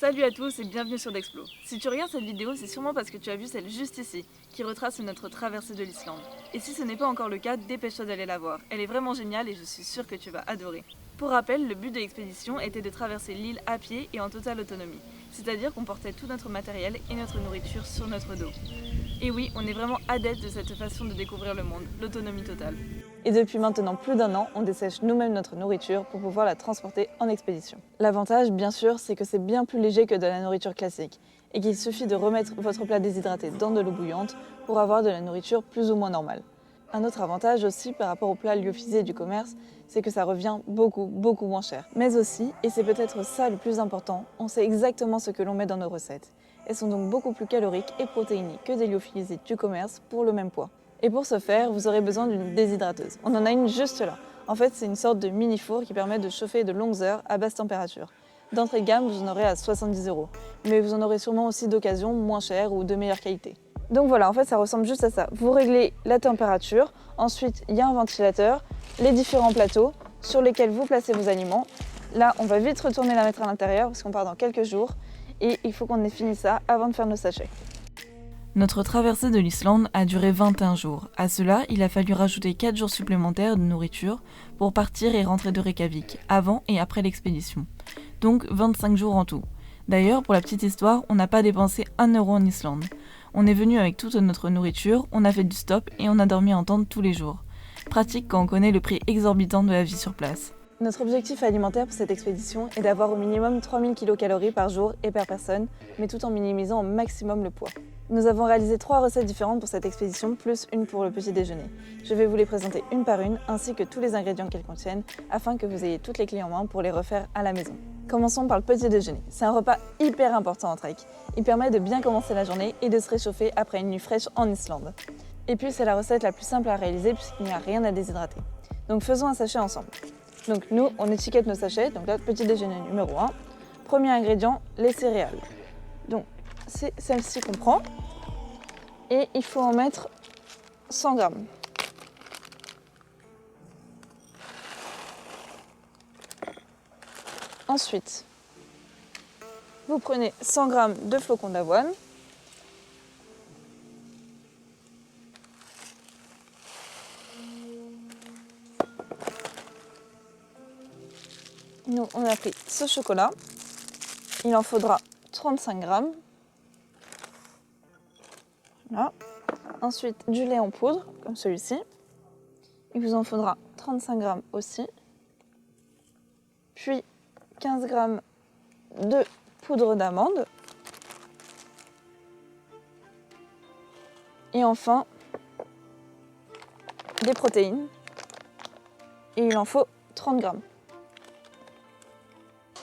Salut à tous et bienvenue sur Dexplo. Si tu regardes cette vidéo, c'est sûrement parce que tu as vu celle juste ici, qui retrace notre traversée de l'Islande. Et si ce n'est pas encore le cas, dépêche-toi d'aller la voir. Elle est vraiment géniale et je suis sûre que tu vas adorer. Pour rappel, le but de l'expédition était de traverser l'île à pied et en totale autonomie. C'est-à-dire qu'on portait tout notre matériel et notre nourriture sur notre dos. Et oui, on est vraiment adepte de cette façon de découvrir le monde, l'autonomie totale. Et depuis maintenant plus d'un an, on dessèche nous-mêmes notre nourriture pour pouvoir la transporter en expédition. L'avantage, bien sûr, c'est que c'est bien plus léger que de la nourriture classique et qu'il suffit de remettre votre plat déshydraté dans de l'eau bouillante pour avoir de la nourriture plus ou moins normale. Un autre avantage aussi par rapport aux plats lyophilisés du commerce, c'est que ça revient beaucoup moins cher. Mais aussi, et c'est peut-être ça le plus important, on sait exactement ce que l'on met dans nos recettes. Elles sont donc beaucoup plus caloriques et protéinées que des lyophilisés du commerce pour le même poids. Et pour ce faire, vous aurez besoin d'une déshydrateuse. On en a une juste là. En fait, c'est une sorte de mini-four qui permet de chauffer de longues heures à basse température. D'entrée de gamme, vous en aurez à 70 €. Mais vous en aurez sûrement aussi d'occasion moins chères ou de meilleure qualité. Donc voilà, en fait, ça ressemble juste à ça. Vous réglez la température. Ensuite, il y a un ventilateur, les différents plateaux sur lesquels vous placez vos aliments. Là, on va vite retourner la mettre à l'intérieur parce qu'on part dans quelques jours. Et il faut qu'on ait fini ça avant de faire nos sachets. Notre traversée de l'Islande a duré 21 jours. À cela, il a fallu rajouter 4 jours supplémentaires de nourriture pour partir et rentrer de Reykjavik, avant et après l'expédition. Donc 25 jours en tout. D'ailleurs, pour la petite histoire, on n'a pas dépensé 1 € en Islande. On est venu avec toute notre nourriture, on a fait du stop et on a dormi en tente tous les jours. Pratique quand on connaît le prix exorbitant de la vie sur place. Notre objectif alimentaire pour cette expédition est d'avoir au minimum 3000 kcal par jour et par personne, mais tout en minimisant au maximum le poids. Nous avons réalisé 3 recettes différentes pour cette expédition, plus une pour le petit déjeuner. Je vais vous les présenter une par une, ainsi que tous les ingrédients qu'elles contiennent, afin que vous ayez toutes les clés en main pour les refaire à la maison. Commençons par le petit déjeuner. C'est un repas hyper important en trek. Il permet de bien commencer la journée et de se réchauffer après une nuit fraîche en Islande. Et puis c'est la recette la plus simple à réaliser puisqu'il n'y a rien à déshydrater. Donc faisons un sachet ensemble. Donc nous, on étiquette nos sachets, donc là, petit déjeuner numéro 1. Premier ingrédient, les céréales. Donc c'est celle-ci qu'on prend et il faut en mettre 100 grammes. Ensuite, vous prenez 100 grammes de flocons d'avoine. Nous, on a pris ce chocolat. Il en faudra 35 grammes. Voilà. Ensuite, du lait en poudre, comme celui-ci. Il vous en faudra 35 grammes aussi. Puis 15 grammes de poudre d'amande. Et enfin, des protéines. Et il en faut 30 grammes.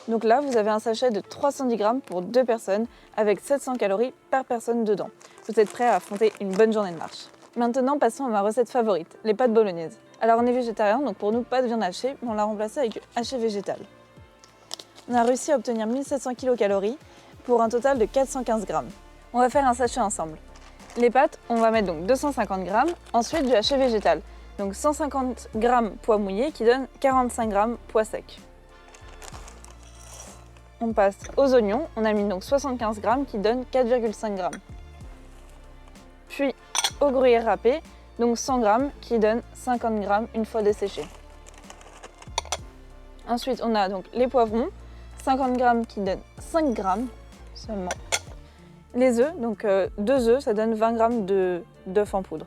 Donc là, vous avez un sachet de 310 grammes pour 2 personnes avec 700 calories par personne dedans. Vous êtes prêts à affronter une bonne journée de marche. Maintenant, passons à ma recette favorite, les pâtes bolognaises. Alors on est végétarien, donc pour nous, pas de viande hachée, mais on l'a remplacée avec du haché végétal. On a réussi à obtenir 1700 kcal pour un total de 415 grammes. On va faire un sachet ensemble. Les pâtes, on va mettre donc 250 grammes, ensuite du haché végétal. Donc 150 grammes pois mouillé qui donne 45 grammes pois sec. On passe aux oignons, on a mis donc 75 grammes qui donne 4,5 grammes. Puis au gruyère râpé, donc 100 grammes qui donne 50 grammes une fois desséché. Ensuite on a donc les poivrons, 50 grammes qui donnent 5 grammes seulement. Les œufs, donc 2 œufs, ça donne 20 grammes d'œufs en poudre.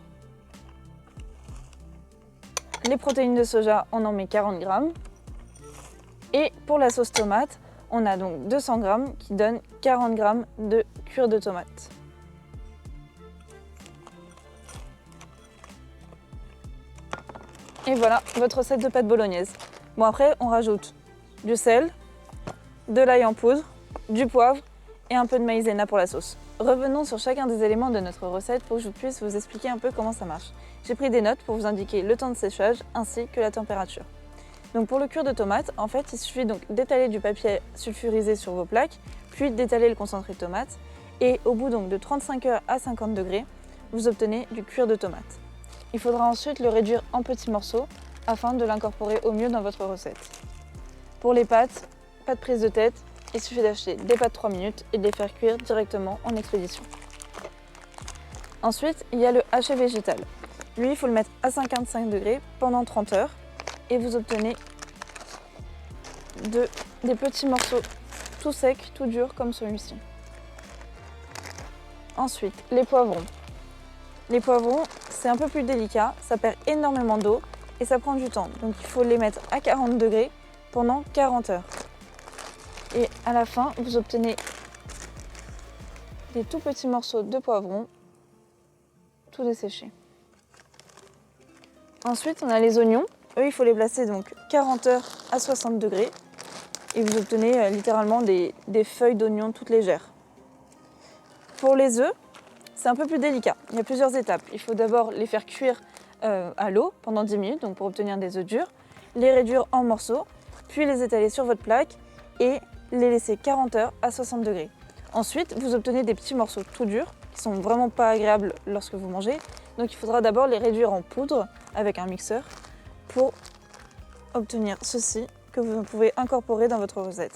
Les protéines de soja, on en met 40 grammes. Et pour la sauce tomate, on a donc 200 grammes qui donnent 40 grammes de cuir de tomate. Et voilà votre recette de pâtes bolognaises. Bon après, on rajoute du sel, de l'ail en poudre, du poivre et un peu de maïzena pour la sauce. Revenons sur chacun des éléments de notre recette pour que je puisse vous expliquer un peu comment ça marche. J'ai pris des notes pour vous indiquer le temps de séchage ainsi que la température. Donc pour le cuir de tomate, en fait, il suffit donc d'étaler du papier sulfurisé sur vos plaques, puis d'étaler le concentré de tomate. Et au bout donc de 35 heures à 50 degrés, vous obtenez du cuir de tomate. Il faudra ensuite le réduire en petits morceaux afin de l'incorporer au mieux dans votre recette. Pour les pâtes, pas de prise de tête, Il suffit d'acheter des pâtes 3 minutes et de les faire cuire directement en expédition. Ensuite, il y a le haché végétal. Lui, il faut le mettre à 55 degrés pendant 30 heures et vous obtenez des petits morceaux tout secs, tout durs comme celui-ci. Ensuite, les poivrons. Les poivrons, c'est un peu plus délicat, ça perd énormément d'eau et ça prend du temps. Donc il faut les mettre à 40 degrés pendant 40 heures. Et à la fin, vous obtenez des tout petits morceaux de poivrons, tout desséchés. Ensuite, on a les oignons. Eux, il faut les placer donc 40 heures à 60 degrés. Et vous obtenez littéralement des feuilles d'oignons toutes légères. Pour les œufs, c'est un peu plus délicat. Il y a plusieurs étapes. Il faut d'abord les faire cuire à l'eau pendant 10 minutes, donc pour obtenir des œufs durs, les réduire en morceaux, puis les étaler sur votre plaque et les laisser 40 heures à 60 degrés. Ensuite, vous obtenez des petits morceaux tout durs qui sont vraiment pas agréables lorsque vous mangez. Donc il faudra d'abord les réduire en poudre avec un mixeur pour obtenir ceci que vous pouvez incorporer dans votre recette.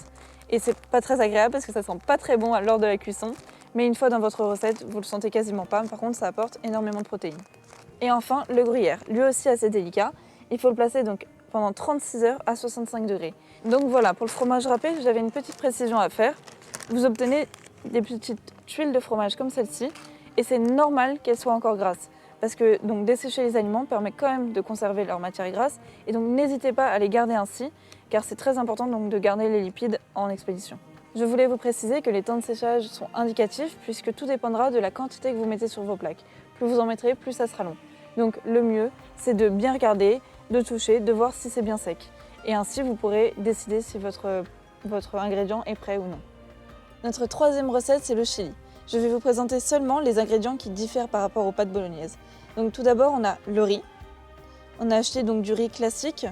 Et c'est pas très agréable parce que ça sent pas très bon lors de la cuisson, mais une fois dans votre recette, vous le sentez quasiment pas. Par contre, ça apporte énormément de protéines. Et enfin, le gruyère, lui aussi assez délicat. Il faut le placer donc pendant 36 heures à 65 degrés. Donc voilà, pour le fromage râpé, j'avais une petite précision à faire. Vous obtenez des petites tuiles de fromage comme celle-ci et c'est normal qu'elles soient encore grasses. Parce que donc, dessécher les aliments permet quand même de conserver leur matière grasse et donc n'hésitez pas à les garder ainsi car c'est très important donc, de garder les lipides en expédition. Je voulais vous préciser que les temps de séchage sont indicatifs puisque tout dépendra de la quantité que vous mettez sur vos plaques. Plus vous en mettrez, plus ça sera long. Donc le mieux, c'est de bien regarder, de toucher, de voir si c'est bien sec. Et ainsi, vous pourrez décider si votre ingrédient est prêt ou non. Notre troisième recette, c'est le chili. Je vais vous présenter seulement les ingrédients qui diffèrent par rapport aux pâtes bolognaises. Donc tout d'abord, on a le riz. On a acheté donc du riz classique,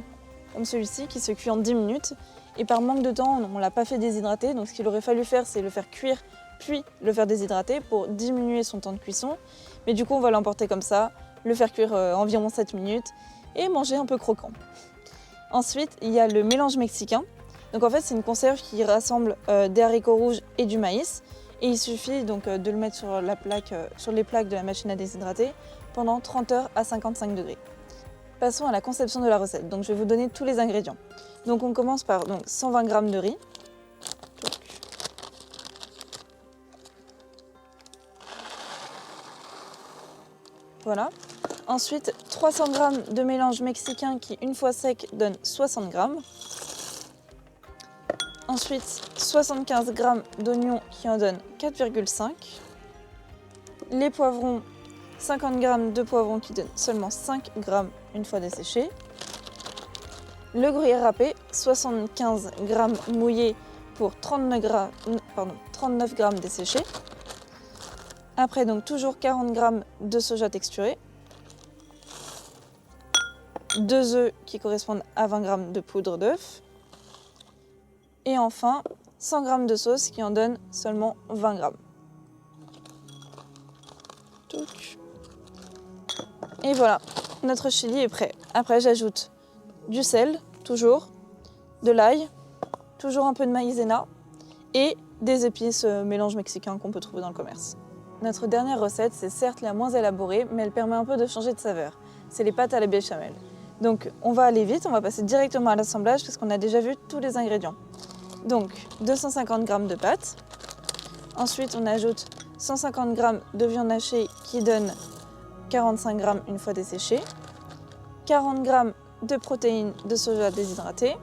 comme celui-ci, qui se cuit en 10 minutes. Et par manque de temps, on ne l'a pas fait déshydrater. Donc ce qu'il aurait fallu faire, c'est le faire cuire, puis le faire déshydrater pour diminuer son temps de cuisson. Mais du coup, on va l'emporter comme ça, le faire cuire environ 7 minutes et manger un peu croquant. Ensuite, il y a le mélange mexicain. Donc en fait, c'est une conserve qui rassemble des haricots rouges et du maïs. Et il suffit donc de le mettre sur les plaques de la machine à déshydrater pendant 30 heures à 55 degrés. Passons à la conception de la recette. Donc je vais vous donner tous les ingrédients. Donc on commence par 120 g de riz. Voilà. Ensuite, 300 g de mélange mexicain qui, une fois sec, donne 60 g. Ensuite, 75 g d'oignons qui en donnent 4,5. Les poivrons, 50 g de poivrons qui donnent seulement 5 g une fois desséchés. Le gruyère râpé, 75 g mouillé pour 39 g desséchés. Après, donc toujours 40 g de soja texturé. 2 œufs qui correspondent à 20 g de poudre d'œuf. Et enfin, 100 g de sauce qui en donne seulement 20 g. Et voilà, notre chili est prêt. Après, j'ajoute du sel, toujours, de l'ail, toujours un peu de maïzena et des épices mélange mexicain qu'on peut trouver dans le commerce. Notre dernière recette, c'est certes la moins élaborée, mais elle permet un peu de changer de saveur. C'est les pâtes à la béchamel. Donc on va aller vite, on va passer directement à l'assemblage parce qu'on a déjà vu tous les ingrédients. Donc 250 g de pâtes. Ensuite on ajoute 150 g de viande hachée qui donne 45 g une fois desséchée. 40 g de protéines de soja déshydratées.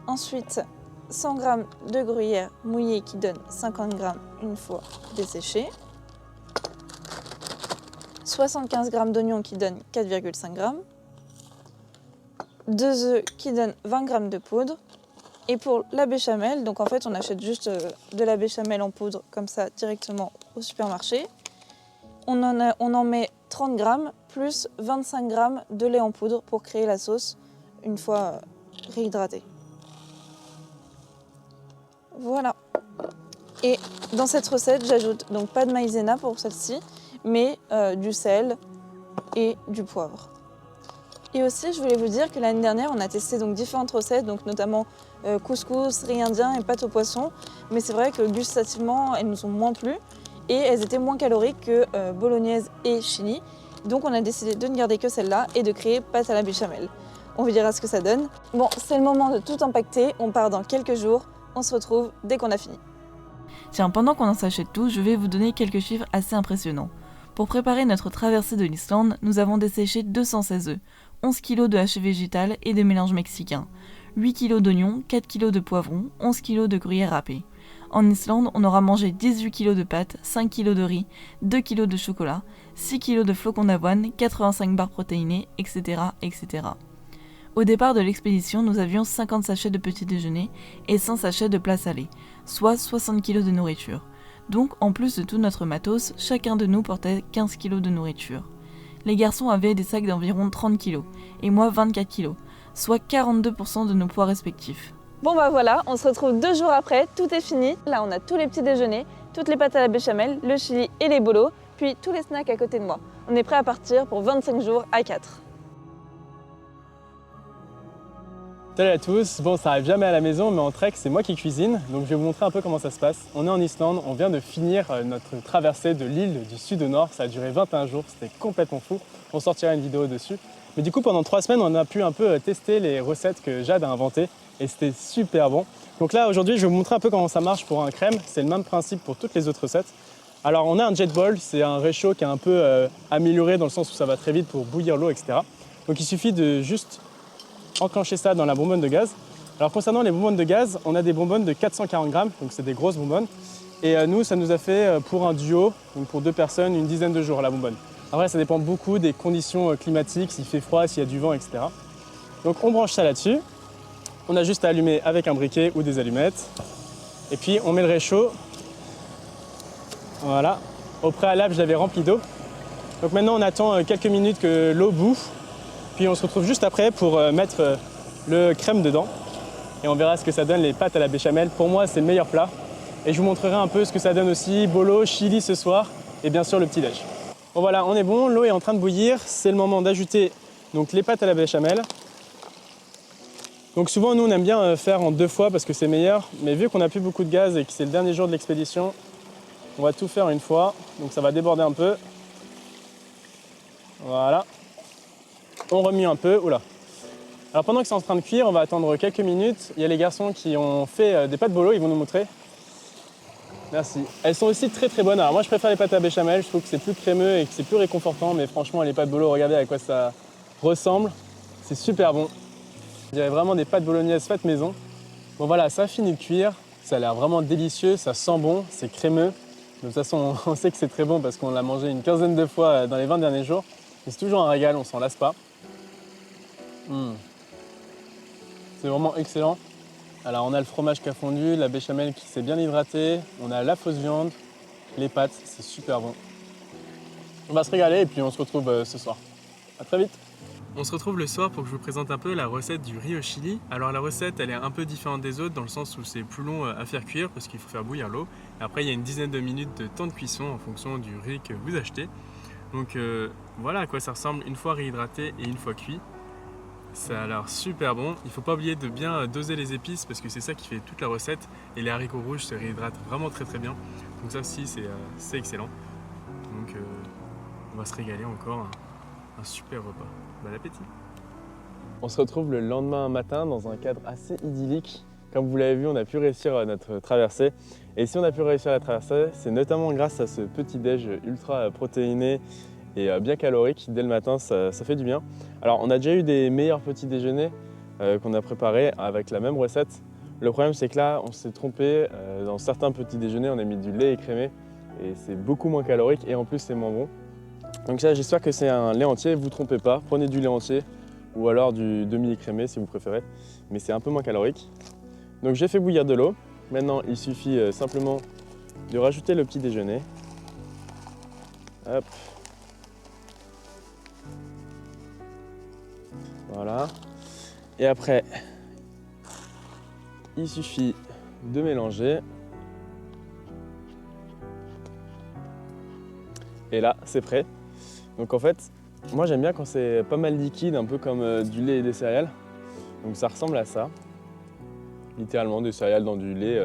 Ensuite 100 g de gruyère mouillée qui donne 50 g une fois desséchée. 75 g d'oignons qui donnent 4,5 g. 2 œufs qui donnent 20 g de poudre. Et pour la béchamel, donc en fait on achète juste de la béchamel en poudre comme ça directement au supermarché. On en met 30 g plus 25 g de lait en poudre pour créer la sauce une fois réhydratée. Voilà. Et dans cette recette, j'ajoute donc pas de maïzena pour celle-ci, mais du sel et du poivre. Et aussi, je voulais vous dire que l'année dernière, on a testé donc différentes recettes, donc notamment couscous, riz indien et pâte au poisson. Mais c'est vrai que gustativement, elles nous ont moins plu et elles étaient moins caloriques que bolognaise et chili. Donc on a décidé de ne garder que celle-là et de créer pâte à la béchamel. On verra ce que ça donne. Bon, c'est le moment de tout empaqueter. On part dans quelques jours. On se retrouve dès qu'on a fini. Tiens, pendant qu'on en s'achète tout, je vais vous donner quelques chiffres assez impressionnants. Pour préparer notre traversée de l'Islande, nous avons desséché 216 œufs, 11 kg de hachis végétal et de mélange mexicain, 8 kg d'oignons, 4 kg de poivrons, 11 kg de gruyère râpée. En Islande, on aura mangé 18 kg de pâtes, 5 kg de riz, 2 kg de chocolat, 6 kg de flocons d'avoine, 85 barres protéinées, etc., etc. Au départ de l'expédition, nous avions 50 sachets de petit déjeuner et 100 sachets de plats salés, soit 60 kg de nourriture. Donc, en plus de tout notre matos, chacun de nous portait 15 kg de nourriture. Les garçons avaient des sacs d'environ 30 kg, et moi 24 kg, soit 42% de nos poids respectifs. Bon bah voilà, on se retrouve 2 jours après, tout est fini. Là on a tous les petits déjeuners, toutes les pâtes à la béchamel, le chili et les bolos, puis tous les snacks à côté de moi. On est prêt à partir pour 25 jours à 4. Salut à tous, bon ça arrive jamais à la maison mais en trek c'est moi qui cuisine donc je vais vous montrer un peu comment ça se passe. On est en Islande, on vient de finir notre traversée de l'île du sud au nord, ça a duré 21 jours, c'était complètement fou, on sortira une vidéo dessus. Mais du coup pendant 3 semaines on a pu un peu tester les recettes que Jade a inventées et c'était super bon. Donc là aujourd'hui je vais vous montrer un peu comment ça marche pour un crème, c'est le même principe pour toutes les autres recettes. Alors on a un jet boil, c'est un réchaud qui est un peu amélioré dans le sens où ça va très vite pour bouillir l'eau etc. Donc il suffit de juste enclencher ça dans la bonbonne de gaz. Alors concernant les bonbonnes de gaz, on a des bonbonnes de 440 grammes, donc c'est des grosses bonbonnes. Et nous, ça nous a fait pour un duo, donc pour 2 personnes, une dizaine de jours la bonbonne. Après, ça dépend beaucoup des conditions climatiques, s'il fait froid, s'il y a du vent, etc. Donc on branche ça là-dessus. On a juste à allumer avec un briquet ou des allumettes. Et puis on met le réchaud. Voilà. Au préalable, je l'avais rempli d'eau. Donc maintenant, on attend quelques minutes que l'eau bout. Puis on se retrouve juste après pour mettre le crème dedans et on verra ce que ça donne les pâtes à la béchamel. Pour moi, c'est le meilleur plat et je vous montrerai un peu ce que ça donne aussi, bolo, chili ce soir et bien sûr le petit déj. Bon voilà, on est bon, l'eau est en train de bouillir, c'est le moment d'ajouter donc les pâtes à la béchamel. Donc souvent nous on aime bien faire en 2 fois parce que c'est meilleur, mais vu qu'on n'a plus beaucoup de gaz et que c'est le dernier jour de l'expédition, on va tout faire une fois, donc ça va déborder un peu. Voilà. On remue un peu, oula. Alors pendant que c'est en train de cuire, on va attendre quelques minutes. Il y a les garçons qui ont fait des pâtes bolo, ils vont nous montrer. Merci. Elles sont aussi très très bonnes. Alors moi je préfère les pâtes à béchamel, je trouve que c'est plus crémeux et que c'est plus réconfortant, mais franchement les pâtes bolo, regardez à quoi ça ressemble. C'est super bon. Je dirais vraiment des pâtes bolognaises faites maison. Bon voilà, ça finit de cuire, ça a l'air vraiment délicieux, ça sent bon, c'est crémeux. De toute façon, on sait que c'est très bon parce qu'on l'a mangé une quinzaine de fois dans les 20 derniers jours. Et c'est toujours un régal, on s'en lasse pas. C'est vraiment excellent. Alors on a le fromage qui a fondu, la béchamel qui s'est bien hydratée, on a la fausse viande, les pâtes, c'est super bon. On va se régaler et puis on se retrouve ce soir. À très vite. On se retrouve le soir pour que je vous présente un peu la recette du riz au chili. Alors la recette elle est un peu différente des autres dans le sens où c'est plus long à faire cuire parce qu'il faut faire bouillir l'eau. Après il y a une dizaine de minutes de temps de cuisson en fonction du riz que vous achetez. Donc voilà à quoi ça ressemble une fois réhydraté et une fois cuit. Ça a l'air super bon. Il ne faut pas oublier de bien doser les épices parce que c'est ça qui fait toute la recette. Et les haricots rouges se réhydratent vraiment très très bien. Donc ça aussi c'est excellent. Donc on va se régaler encore. Un super repas. Bon appétit. On se retrouve le lendemain matin dans un cadre assez idyllique. Comme vous l'avez vu, on a pu réussir notre traversée. Et si on a pu réussir la traversée, c'est notamment grâce à ce petit déj ultra protéiné et bien calorique. Dès le matin, ça fait du bien. Alors, on a déjà eu des meilleurs petits déjeuners qu'on a préparés avec la même recette. Le problème, c'est que là, on s'est trompé. Dans certains petits déjeuners, on a mis du lait écrémé et c'est beaucoup moins calorique et en plus, c'est moins bon. Donc ça, j'espère que c'est un lait entier. Vous ne trompez pas, prenez du lait entier ou alors du demi-écrémé si vous préférez. Mais c'est un peu moins calorique. Donc j'ai fait bouillir de l'eau. Maintenant, il suffit simplement de rajouter le petit déjeuner. Hop. Voilà. Et après, il suffit de mélanger. Et là, c'est prêt. Donc en fait, Moi j'aime bien quand c'est pas mal liquide, un peu comme du lait et des céréales. Donc ça ressemble à ça. Littéralement des céréales dans du lait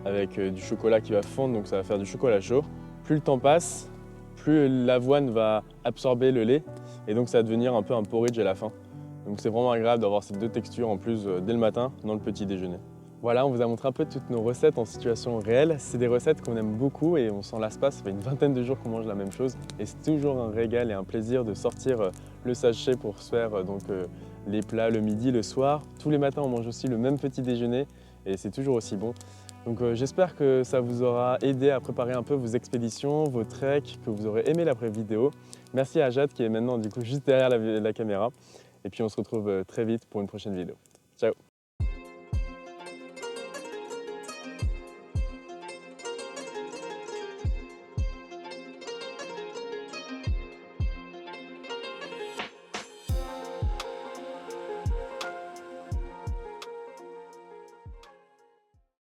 avec du chocolat qui va fondre, donc ça va faire du chocolat chaud. Plus le temps passe, plus l'avoine va absorber le lait et donc ça va devenir un peu un porridge à la fin. Donc c'est vraiment agréable d'avoir ces deux textures en plus dès le matin dans le petit déjeuner. Voilà, on vous a montré un peu toutes nos recettes en situation réelle. C'est des recettes qu'on aime beaucoup et on s'en lasse pas. Ça fait une vingtaine de jours qu'on mange la même chose et c'est toujours un régal et un plaisir de sortir le sachet pour se faire les plats le midi, le soir. Tous les matins, on mange aussi le même petit déjeuner et c'est toujours aussi bon. Donc j'espère que ça vous aura aidé à préparer un peu vos expéditions, vos treks, que vous aurez aimé l'après-vidéo. Merci à Jade qui est maintenant du coup juste derrière la caméra. Et puis on se retrouve très vite pour une prochaine vidéo. Ciao!